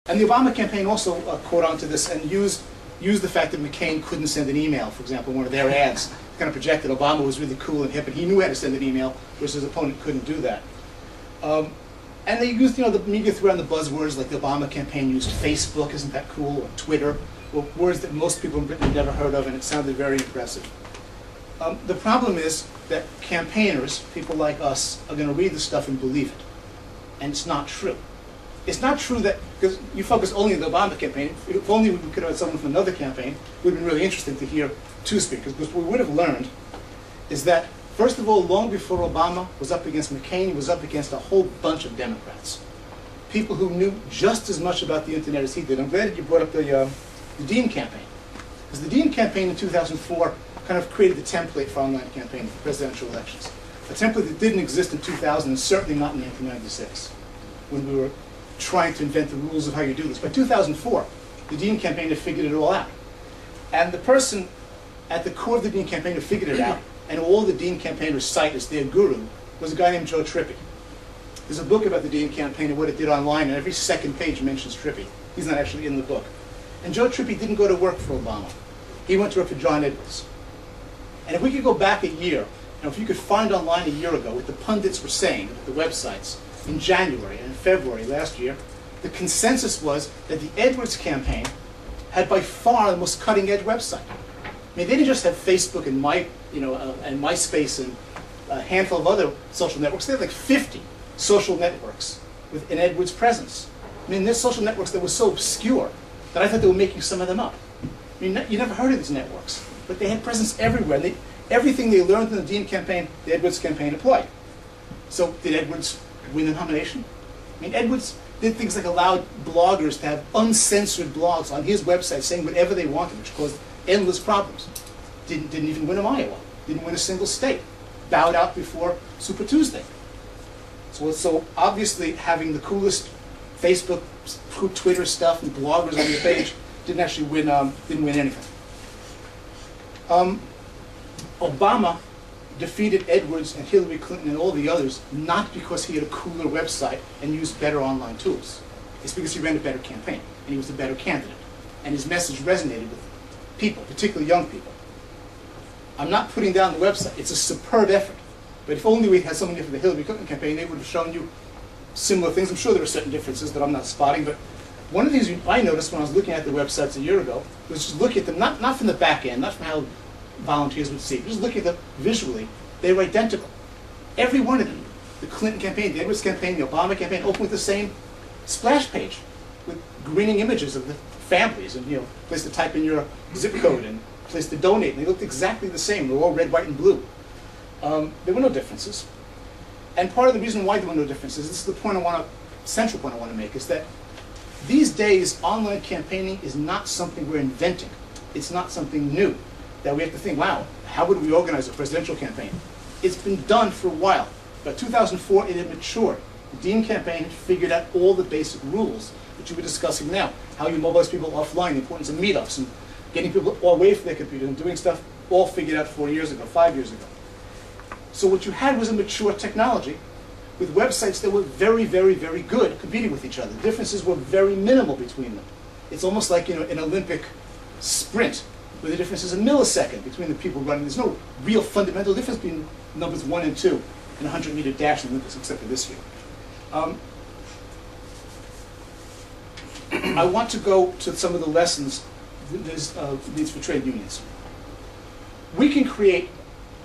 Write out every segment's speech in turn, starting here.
And the Obama campaign also caught on to this and used the fact that McCain couldn't send an email, for example, in one of their ads. Kind of projected Obama was really cool and hip, and he knew how to send an email, whereas his opponent couldn't do that. And they used, the media threw around the buzzwords, like the Obama campaign used Facebook, isn't that cool, or Twitter, or words that most people in Britain had never heard of, and it sounded very impressive. The problem is that campaigners, people like us, are going to read the stuff and believe it. And it's not true. It's not true that, because you focus only on the Obama campaign, if only we could have had someone from another campaign, it would have been really interesting to hear two speakers, because what we would have learned is that, first of all, long before Obama was up against McCain, he was up against a whole bunch of Democrats. People who knew just as much about the internet as he did. I'm glad that you brought up the Dean campaign. Because the Dean campaign in 2004 kind of created the template for online campaigning for presidential elections. A template that didn't exist in 2000 and certainly not in 1996, when we were trying to invent the rules of how you do this. By 2004, the Dean campaign had figured it all out. And the person at the core of the Dean campaign who figured it out, and all the Dean campaigners cite as their guru, was a guy named Joe Trippi. There's a book about the Dean campaign and what it did online, and every second page mentions Trippi. He's not actually in the book. And Joe Trippi didn't go to work for Obama. He went to work for John Edwards. And if we could go back a year, and if you could find online a year ago what the pundits were saying at the websites in January and in February last year, the consensus was that the Edwards campaign had by far the most cutting-edge website. I mean, they didn't just have Facebook and and MySpace and a handful of other social networks. They had like 50 social networks with an Edwards presence. I mean, there's social networks that were so obscure that I thought they were making some of them up. I mean, you never heard of these networks, but they had presence everywhere. And everything they learned in the Dean campaign, the Edwards campaign applied. So did Edwards win the nomination? I mean, Edwards did things like allowed bloggers to have uncensored blogs on his website saying whatever they wanted, which caused endless problems. Didn't even win Iowa. Didn't win a single state. Bowed out before Super Tuesday. So obviously having the coolest Facebook, Twitter stuff and bloggers on your page didn't actually win. Didn't win anything. Obama defeated Edwards and Hillary Clinton and all the others not because he had a cooler website and used better online tools. It's because he ran a better campaign and he was a better candidate. And his message resonated with people, particularly young people. I'm not putting down the website. It's a superb effort. But if only we had someone here for the Hillary Clinton campaign, they would have shown you similar things. I'm sure there are certain differences that I'm not spotting, but one of the things I noticed when I was looking at the websites a year ago was just looking at them, not from the back end, not from how volunteers would see it, just looking at them visually. They were identical. Every one of them. The Clinton campaign, the Edwards campaign, the Obama campaign, opened with the same splash page with grinning images of the families and, place to type in your zip code and place to donate. And they looked exactly the same. They were all red, white, and blue. There were no differences. And part of the reason why there were no differences, this is the central point I want to make, is that these days online campaigning is not something we're inventing. It's not something new that we have to think, wow, how would we organize a presidential campaign? It's been done for a while. By 2004, it had matured. The Dean campaign had figured out all the basic rules that you were discussing now, how you mobilize people offline, the importance of meetups, and getting people away from their computer and doing stuff all figured out 4 years ago, 5 years ago. So what you had was a mature technology with websites that were very, very, very good at competing with each other. The differences were very minimal between them. It's almost like an Olympic sprint where the difference is a millisecond between the people running. There's no real fundamental difference between numbers 1 and 2 in a 100-meter dash in the Olympics, except for this year. I want to go to some of the lessons these for trade unions. We should create,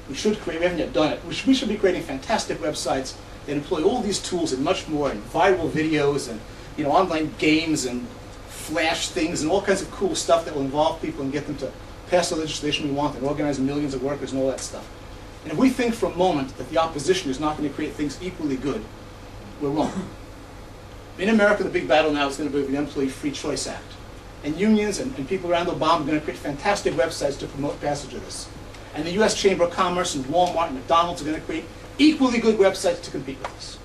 we haven't yet done it, we should be creating fantastic websites that employ all these tools and much more, and viral videos and online games and flash things and all kinds of cool stuff that will involve people and get them to pass the legislation we want and organize millions of workers and all that stuff. And if we think for a moment that the opposition is not going to create things equally good, we're wrong. In America, the big battle now is going to be the Employee Free Choice Act. And unions and people around Obama are going to create fantastic websites to promote passage of this. And the U.S. Chamber of Commerce and Walmart and McDonald's are going to create equally good websites to compete with us.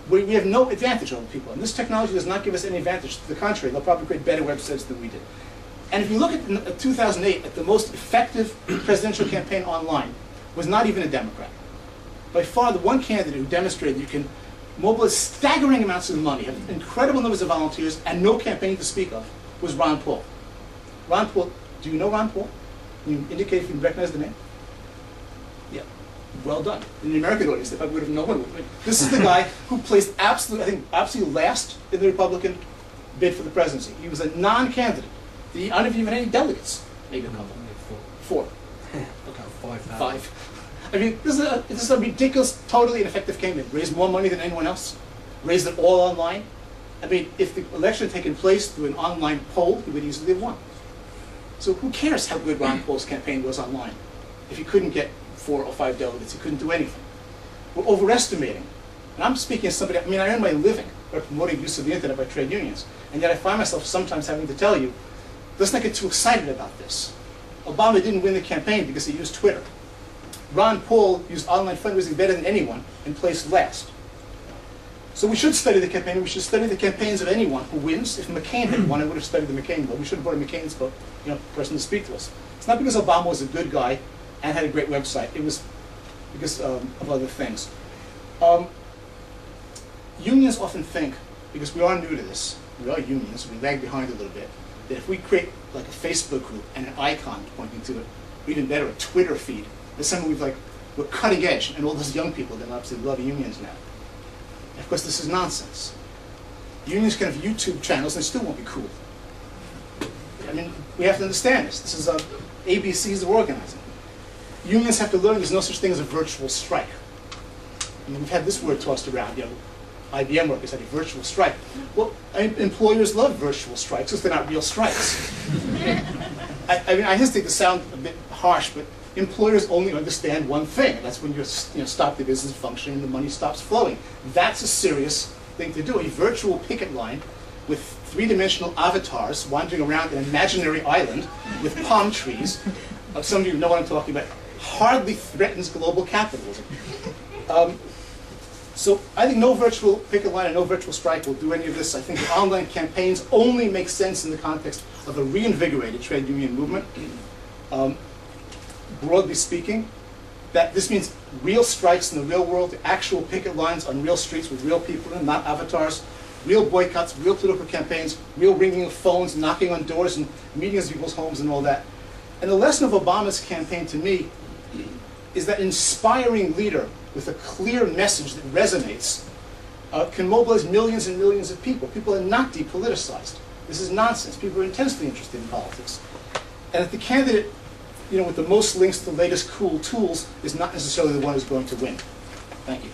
We have no advantage over people, and this technology does not give us any advantage. To the contrary, they'll probably create better websites than we did. And if you look at 2008, at the most effective presidential campaign online was not even a Democrat. By far, the one candidate who demonstrated you can mobilized staggering amounts of money, had incredible numbers of volunteers, and no campaign to speak of, was Ron Paul. Ron Paul, do you know Ron Paul? Can you indicate if you recognize the name? Yeah, well done. In the American audience, they probably would have known him. This is the guy who placed absolutely last in the Republican bid for the presidency. He was a non-candidate. I don't know if he even had any delegates. Maybe a couple. Four. Okay, 5,000. Five. I mean, this is a ridiculous, totally ineffective campaign. Raised more money than anyone else. Raised it all online. I mean, if the election had taken place through an online poll, he would easily have won. So who cares how good Ron Paul's campaign was online? If he couldn't get 4 or 5 delegates, he couldn't do anything. We're overestimating. And I'm speaking as somebody, I mean, I earn my living by promoting use of the internet by trade unions. And yet I find myself sometimes having to tell you, let's not get too excited about this. Obama didn't win the campaign because he used Twitter. Ron Paul used online fundraising better than anyone and placed last. So we should study the campaign. We should study the campaigns of anyone who wins. If McCain had won, I would have studied the McCain vote. We should have brought a McCain's vote, person to speak to us. It's not because Obama was a good guy and had a great website. It was because of other things. Unions often think, because we are new to this, we are unions, we lag behind a little bit, that if we create like a Facebook group and an icon pointing to it, or even better, a Twitter feed, that's something we're cutting edge, and all those young people that absolutely love unions now. And of course, this is nonsense. Unions can have YouTube channels and they still won't be cool. I mean, we have to understand this. This is ABCs of organizing. Unions have to learn there's no such thing as a virtual strike. I mean, we've had this word tossed around, IBM workers had a virtual strike. Well, employers love virtual strikes because they're not real strikes. I mean, I hesitate to sound a bit harsh, but employers only understand one thing, and that's when you stop the business functioning and the money stops flowing. That's a serious thing to do. A virtual picket line with 3-dimensional avatars wandering around an imaginary island with palm trees, some of you know what I'm talking about, hardly threatens global capitalism. So I think no virtual picket line and no virtual strike will do any of this. I think the online campaigns only make sense in the context of a reinvigorated trade union movement. Broadly speaking, that this means real strikes in the real world, the actual picket lines on real streets with real people in them, not avatars, real boycotts, real political campaigns, real ringing of phones, knocking on doors and meetings at people's homes and all that. And the lesson of Obama's campaign to me is that inspiring leader with a clear message that resonates can mobilize millions and millions of people. People are not depoliticized. This is nonsense. People are intensely interested in politics. And if the candidate with the most links to the latest cool tools is not necessarily the one who's going to win. Thank you.